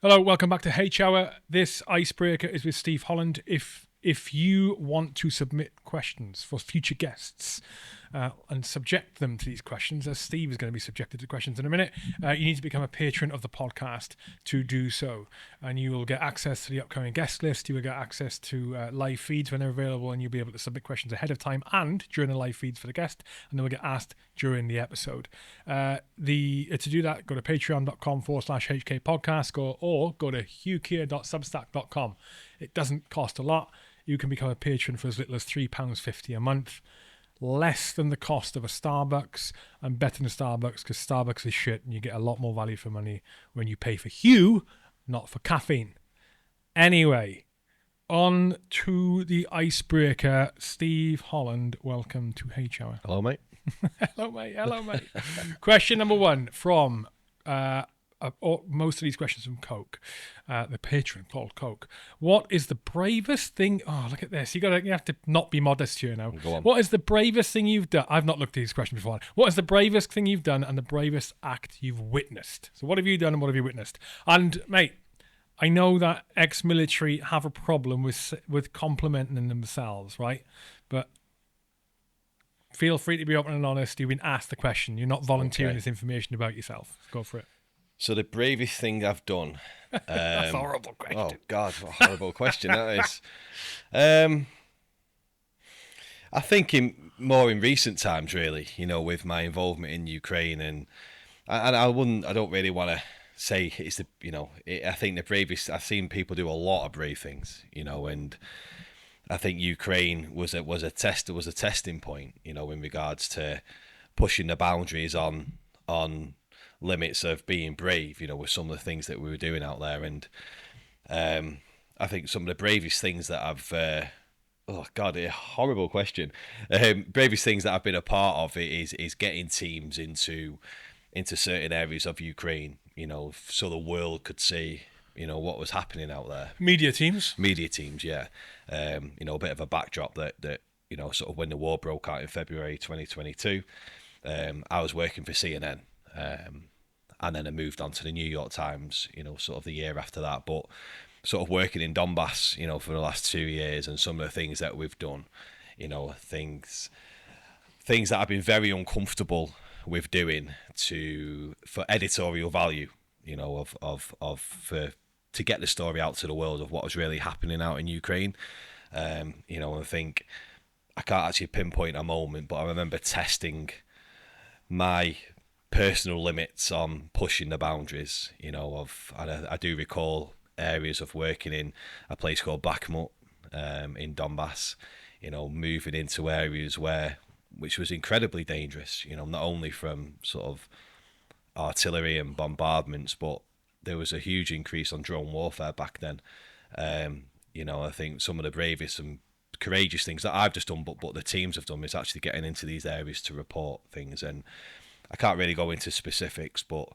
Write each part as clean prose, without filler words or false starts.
Hello, welcome back to H Hour. This icebreaker is with Steve Holland. If you want to submit questions for future guests and subject them to these questions, as Steve is going to be subjected to questions in a minute, you need to become a patron of the podcast to do so. And you will get access to the upcoming guest list. You will get access to live feeds when they're available, and you'll be able to submit questions ahead of time and during the live feeds for the guest, and they will get asked during the episode. To do that, go to patreon.com/HK podcast or go to hughkier.substack.com. It doesn't cost a lot. You can become a patron for as little as £3.50 a month. Less than the cost of a Starbucks, and better than Starbucks because Starbucks is shit and you get a lot more value for money when you pay for Hugh, not for caffeine. Anyway, on to the icebreaker. Steve Holland, welcome to H Hour. Hello, mate. Hello, mate. Question number one from most of these questions from Coke, the patron called Coke. What is the bravest thing? Oh, look at this. You have to not be modest here now. Go on. What is the bravest thing you've done? I've not looked at these questions before. What is the bravest thing you've done and the bravest act you've witnessed? So what have you done and what have you witnessed? And mate, I know that ex-military have a problem with complimenting themselves, right? But feel free to be open and honest. You've been asked the question. You're not volunteering this information about yourself. Go for it. So the bravest thing I've done. That's a horrible question. Oh God, what a horrible question that is. I think more in recent times, really. With my involvement in Ukraine, and I don't really want to say it's the. I think the bravest. I've seen people do a lot of brave things. And I think Ukraine was a testing point. In regards to pushing the boundaries on limits of being brave, with some of the things that we were doing out there. And I think some of the bravest things that I've a horrible question. Bravest things that I've been a part of is getting teams into certain areas of Ukraine, so the world could see what was happening out there. Media teams, yeah. A bit of a backdrop that sort of when the war broke out in February 2022, I was working for CNN. And then I moved on to the New York Times, sort of the year after that. But sort of working in Donbass, for the last 2 years, and some of the things that we've done, things that I've been very uncomfortable with doing for editorial value, to get the story out to the world of what was really happening out in Ukraine. I think I can't actually pinpoint a moment, but I remember testing my personal limits on pushing the boundaries, and I do recall areas of working in a place called Bakhmut in Donbass, moving into areas which was incredibly dangerous, not only from sort of artillery and bombardments, but there was a huge increase on drone warfare back then. I think some of the bravest and courageous things that I've just done, but the teams have done, is actually getting into these areas to report things. And I can't really go into specifics, but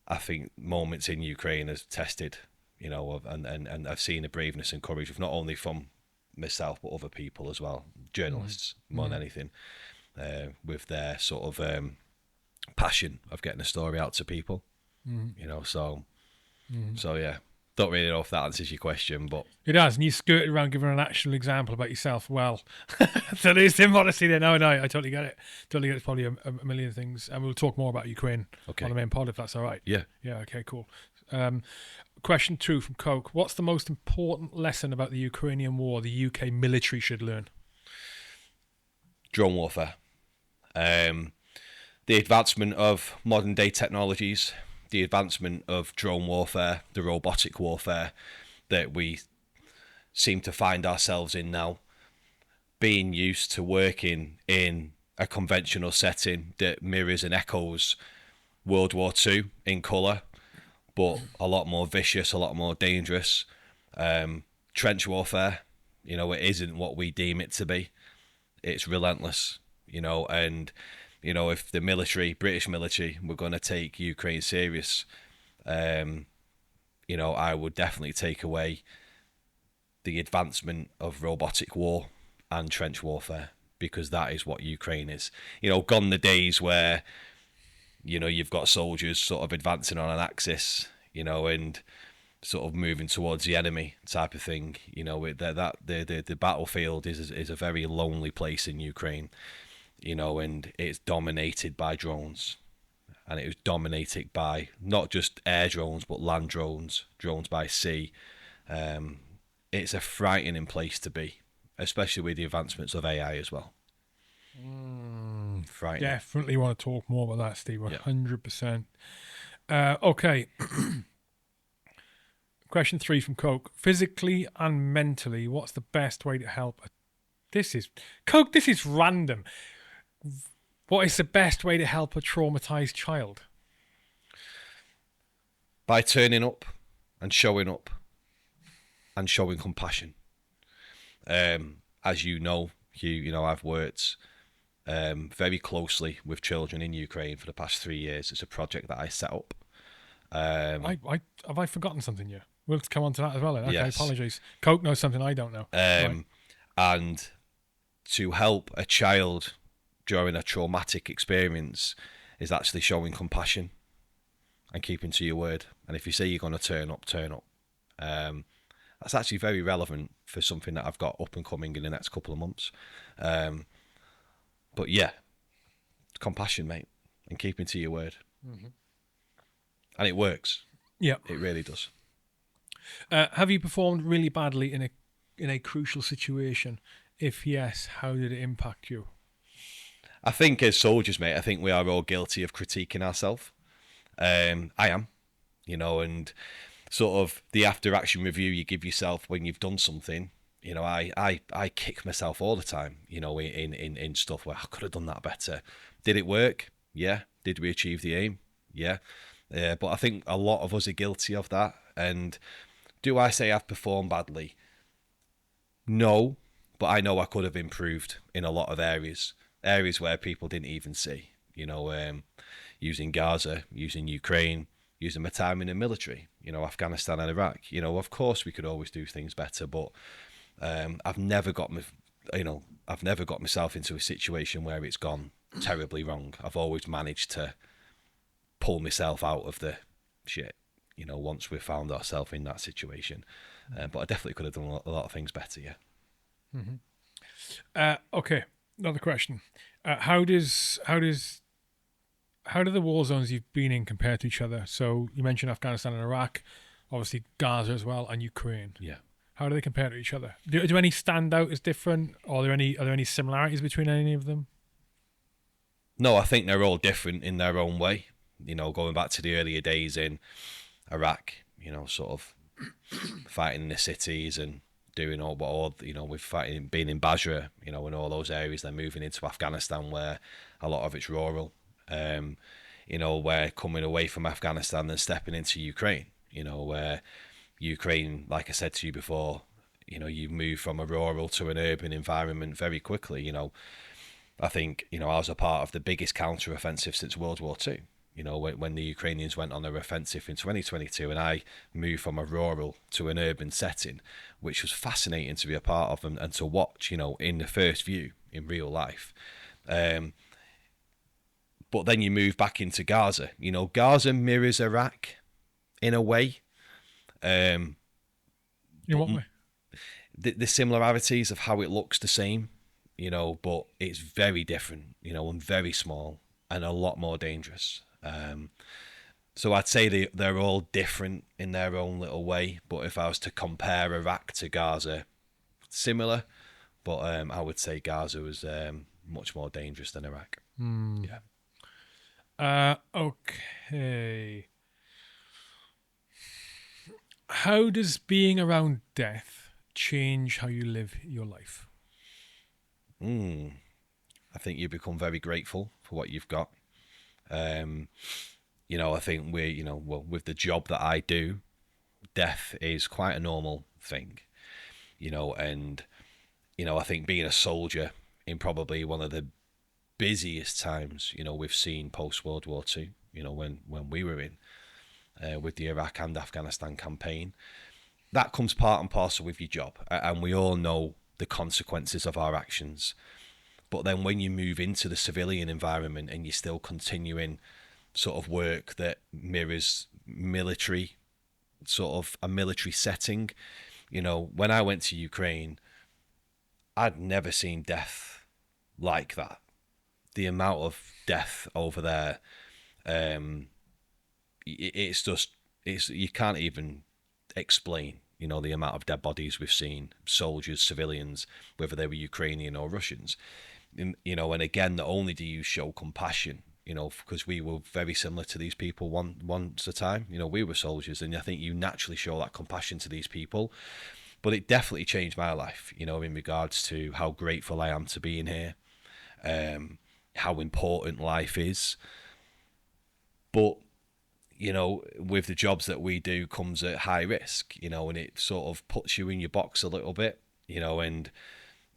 I think moments in Ukraine has tested, and I've seen the braveness and courage of not only from myself, but other people as well, journalists more than anything, with their sort of passion of getting a story out to people, so yeah. Don't really know if that answers your question, but it does. And you skirted around giving an actual example about yourself. Well, so there's immodesty there. No, I totally get it. It's probably a million things, and we'll talk more about Ukraine on the main pod if that's all right. Yeah. Okay, cool. Question 2 from Coke. What's the most important lesson about the Ukrainian war the UK military should learn? Drone warfare. The advancement of modern day technologies. The advancement of drone warfare, the robotic warfare that we seem to find ourselves in now, being used to working in a conventional setting that mirrors and echoes World War II in colour, but a lot more vicious, a lot more dangerous. Trench warfare, it isn't what we deem it to be. It's relentless, and if the British military, were going to take Ukraine serious, I would definitely take away the advancement of robotic war and trench warfare, because that is what Ukraine is. Gone the days where you've got soldiers sort of advancing on an axis, and sort of moving towards the enemy type of thing. You know, the battlefield is a very lonely place in Ukraine. You know, and it's dominated by drones, and it was dominated by not just air drones but land drones, drones by sea. It's a frightening place to be, especially with the advancements of AI as well. Frightening. Definitely want to talk more about that, Steve. 100%. Yeah. Okay. Question 3 from Coke. Physically and mentally, what's the best way to help? This is random. What is the best way to help a traumatized child? By turning up and showing compassion. As you know, I've worked very closely with children in Ukraine for the past 3 years. It's a project that I set up. Have I forgotten something here? We'll come on to that as well then. Okay, yes. Apologies. Coke knows something I don't know. Right. And to help a child during a traumatic experience is actually showing compassion and keeping to your word. And if you say you're going to turn up, turn up. That's actually very relevant for something that I've got up and coming in the next couple of months. But yeah, compassion, mate, and keeping to your word. Mm-hmm. And it works. Yeah, it really does. Have you performed really badly in a crucial situation? If yes, how did it impact you? I think as soldiers, mate, I think we are all guilty of critiquing ourselves. I am, and sort of the after action review you give yourself when you've done something. I kick myself all the time, in stuff where I could have done that better. Did it work? Yeah. Did we achieve the aim? Yeah. But I think a lot of us are guilty of that. And do I say I've performed badly? No, but I know I could have improved in a lot of areas where people didn't even see, using Gaza, using Ukraine, using my time in the military, Afghanistan and Iraq. Of course we could always do things better, but I've never got myself into a situation where it's gone terribly wrong. I've always managed to pull myself out of the shit, once we've found ourselves in that situation. But I definitely could have done a lot of things better, yeah. Mm-hmm. Okay, another question. How do the war zones you've been in compare to each other? So you mentioned Afghanistan and Iraq, obviously Gaza as well, and Ukraine. Yeah. How do they compare to each other? Do any stand out as different, or are there any similarities between any of them? No, I think they're all different in their own way. Going back to the earlier days in Iraq, sort of fighting in the cities and doing all with fighting, being in Basra, in all those areas. They're moving into Afghanistan where a lot of it's rural. Where coming away from Afghanistan and stepping into Ukraine, where Ukraine, like I said to you before, you move from a rural to an urban environment very quickly. I think, I was a part of the biggest counter-offensive since World War II. When the Ukrainians went on their offensive in 2022, and I moved from a rural to an urban setting, which was fascinating to be a part of and to watch, in the first view in real life. But then you move back into Gaza. Gaza mirrors Iraq in a way. In what way? The similarities of how it looks the same, but it's very different, and very small and a lot more dangerous. So I'd say they're all different in their own little way. But if I was to compare Iraq to Gaza, similar, but I would say Gaza was much more dangerous than Iraq. Yeah. Okay. How does being around death change how you live your life? I think you become very grateful for what you've got. I think with the job that I do, death is quite a normal thing, and, I think being a soldier in probably one of the busiest times, we've seen post World War II, when we were in, with the Iraq and Afghanistan campaign, that comes part and parcel with your job. And we all know the consequences of our actions. But then when you move into the civilian environment and you're still continuing sort of work that mirrors military sort of a military setting. You know, when I went to Ukraine, I'd never seen death like that. The amount of death over there, it's just, you can't even explain, you know, the amount of dead bodies we've seen, soldiers, civilians, whether they were Ukrainian or Russians. You know, and again, not only do you show compassion, you know, because we were very similar to these people once a time, you know, we were soldiers, and I think you naturally show that compassion to these people. But it definitely changed my life, you know, in regards to how grateful I am to being here, how important life is. But, you know, with the jobs that we do comes at high risk, you know, and it sort of puts you in your box a little bit, you know, and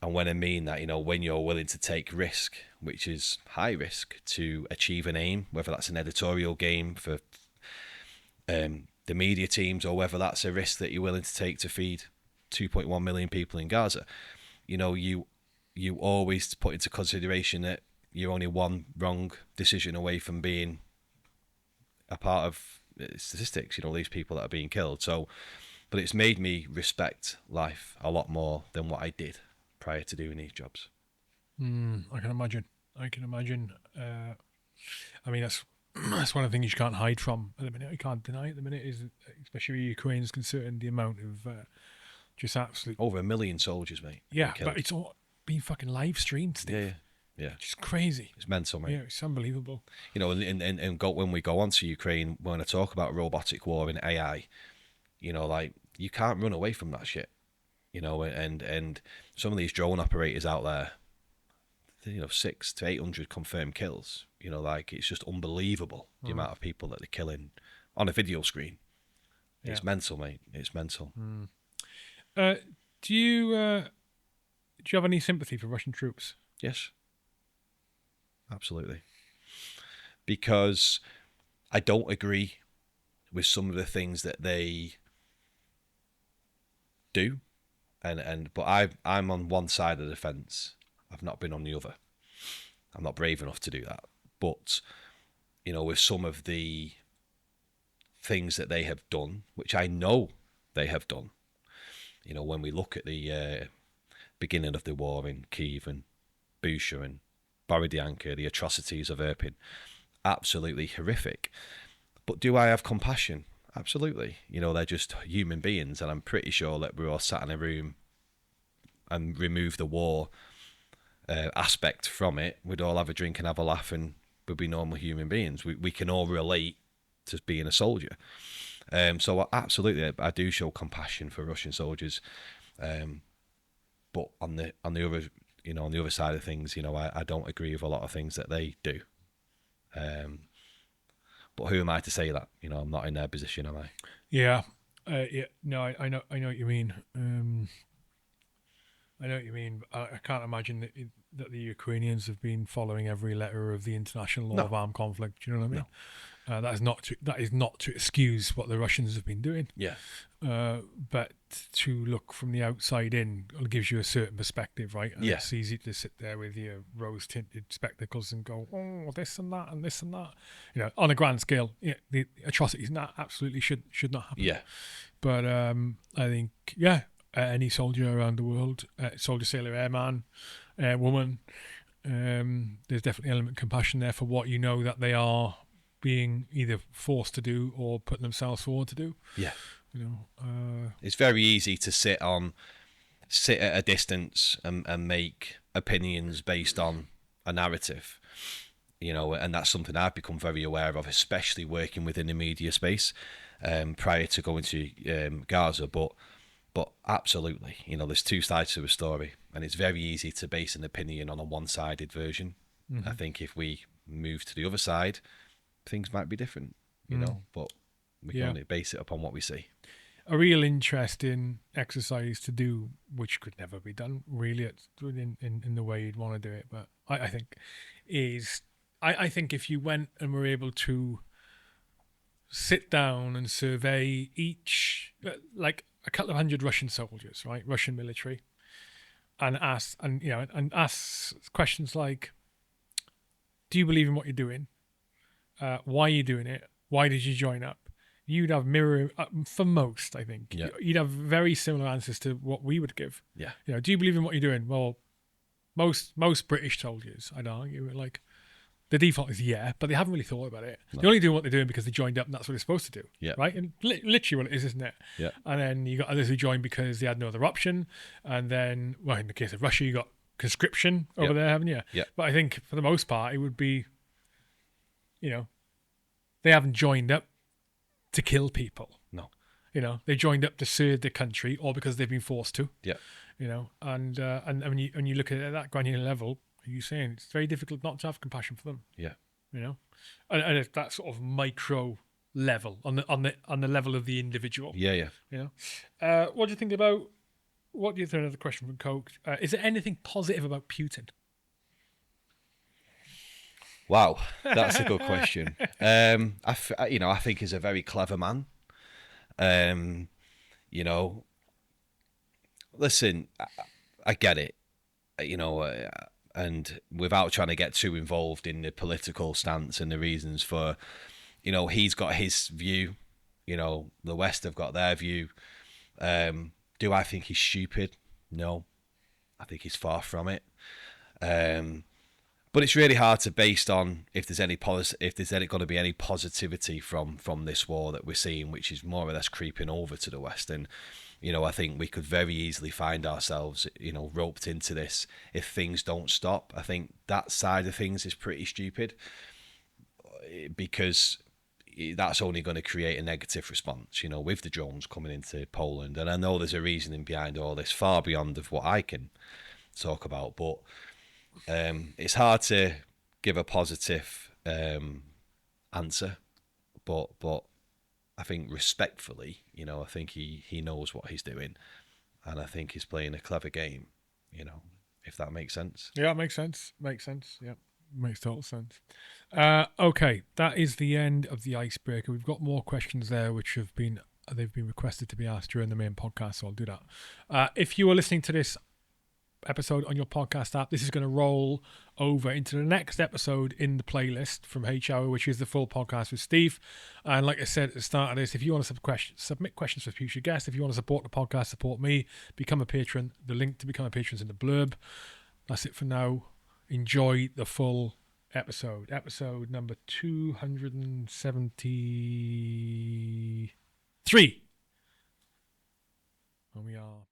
when I mean that, you know, when you're willing to take risk, which is high risk, to achieve an aim, whether that's an editorial game for the media teams, or whether that's a risk that you're willing to take to feed 2.1 million people in Gaza, you know, you always put into consideration that you're only one wrong decision away from being a part of statistics, you know, these people that are being killed. So, but it's made me respect life a lot more than what I did prior to doing these jobs. I can imagine. I mean, that's one of the things you can't hide from at the minute. You can't deny at the minute, is especially where Ukraine is concerned, the amount of just absolute over 1 million soldiers, mate. Yeah, but it's all being fucking live streamed, Steve. Yeah. Just crazy. It's mental, mate. Yeah, it's unbelievable. You know, and when we go on to Ukraine, when I talk about robotic war and AI, you know, like, you can't run away from that shit. You know, and some of these drone operators out there, you know, 600 to 800 confirmed kills. You know, like, it's just unbelievable the amount of people that they're killing on a video screen. Yeah. It's mental, mate. It's mental. Do you have any sympathy for Russian troops? Yes, absolutely. Because I don't agree with some of the things that they do. But I'm on one side of the fence. I've not been on the other. I'm not brave enough to do that. But, you know, with some of the things that they have done, which I know they have done, you know, when we look at the beginning of the war in Kyiv and Bucha and Borodyanka, the atrocities of Irpin, absolutely horrific. But do I have compassion? Absolutely. You know, they're just human beings, and I'm pretty sure that we're all sat in a room and remove the war aspect from it, we'd all have a drink and have a laugh, and we'd be normal human beings. We can all relate to being a soldier. So absolutely, I do show compassion for Russian soldiers. But on the other, you know, on the other side of things, you know, I don't agree with a lot of things that they do. But who am I to say that? You know, I'm not in their position, am I? Yeah. No, I know what you mean. I know what you mean. I can't imagine that the Ukrainians have been following every letter of the international law of armed conflict. Do you know what I mean? No. That is not to excuse what the Russians have been doing. Yeah. But to look from the outside in gives you a certain perspective, right? And it's easy to sit there with your rose-tinted spectacles and go, oh, this and that and this and that. You know, on a grand scale, the atrocities absolutely should not happen. Yeah. But I think, any soldier around the world, soldier, sailor, airman, woman, there's definitely an element of compassion there for what you know that they are being either forced to do or putting themselves forward to do. Yeah. You know, it's very easy to sit at a distance and make opinions based on a narrative, you know, and that's something I've become very aware of, especially working within the media space prior to going to Gaza. But absolutely, you know, there's two sides to a story, and it's very easy to base an opinion on a one-sided version. Mm-hmm. I think if we move to the other side, things might be different, you know, but we can only base it upon what we see. A real interesting exercise to do, which could never be done really in the way you'd want to do it, but I think if you went and were able to sit down and survey each, like a couple of hundred Russian soldiers, right, Russian military, and ask questions like, do you believe in what you're doing? Why are you doing it? Why did you join up? you'd have mirror for most. I think Yeah. you'd have very similar answers to what we would give. Yeah. Do you believe in what you're doing? Well, most British soldiers, I'd argue, like the default is yeah, but they haven't really thought about it. No. They're only doing what they're doing because they joined up, and that's what they're supposed to do. Yeah. Right, and literally what it is, isn't it? Yeah. And then you got others who joined because they had no other option, and then, well, in the case of Russia, you got conscription over there, haven't you? Yeah. But I think for the most part, it would be, they haven't joined up to kill people. No. They joined up to serve the country, or because they've been forced to. Yeah. And when you look at it at that granular level, are you saying it's very difficult not to have compassion for them? Yeah. And at that sort of micro level, on the level of the individual. Yeah. What do you think about? What do you think? Another question from Coke. Is there anything positive about Putin? Wow, that's a good question. I think he's a very clever man. Listen, I get it. And without trying to get too involved in the political stance and the reasons for, he's got his view. The West have got their view. Do I think he's stupid? No, I think he's far from it. But it's really hard to base on if there's going to be any positivity from this war that we're seeing, which is more or less creeping over to the West. And I think we could very easily find ourselves roped into this if things don't stop. I think that side of things is pretty stupid, because that's only going to create a negative response, with the drones coming into Poland. And I know there's a reasoning behind all this, far beyond of what I can talk about, but it's hard to give a positive answer, but I think respectfully, I think he knows what he's doing, and I think he's playing a clever game, if that makes sense. Yeah, it makes sense. Yeah, makes total sense. Okay, that is the end of the icebreaker. We've got more questions there, which they've been requested to be asked during the main podcast, so I'll do that. If you are listening to this episode on your podcast app, this is going to roll over into the next episode in the playlist from H Hour, which is the full podcast with Steve. And like I said at the start of this, if you want to submit questions for future guests, if you want to support the podcast, support me, become a patron. The link to become a patron is in the blurb. That's it for now. Enjoy the full episode number 273, and we are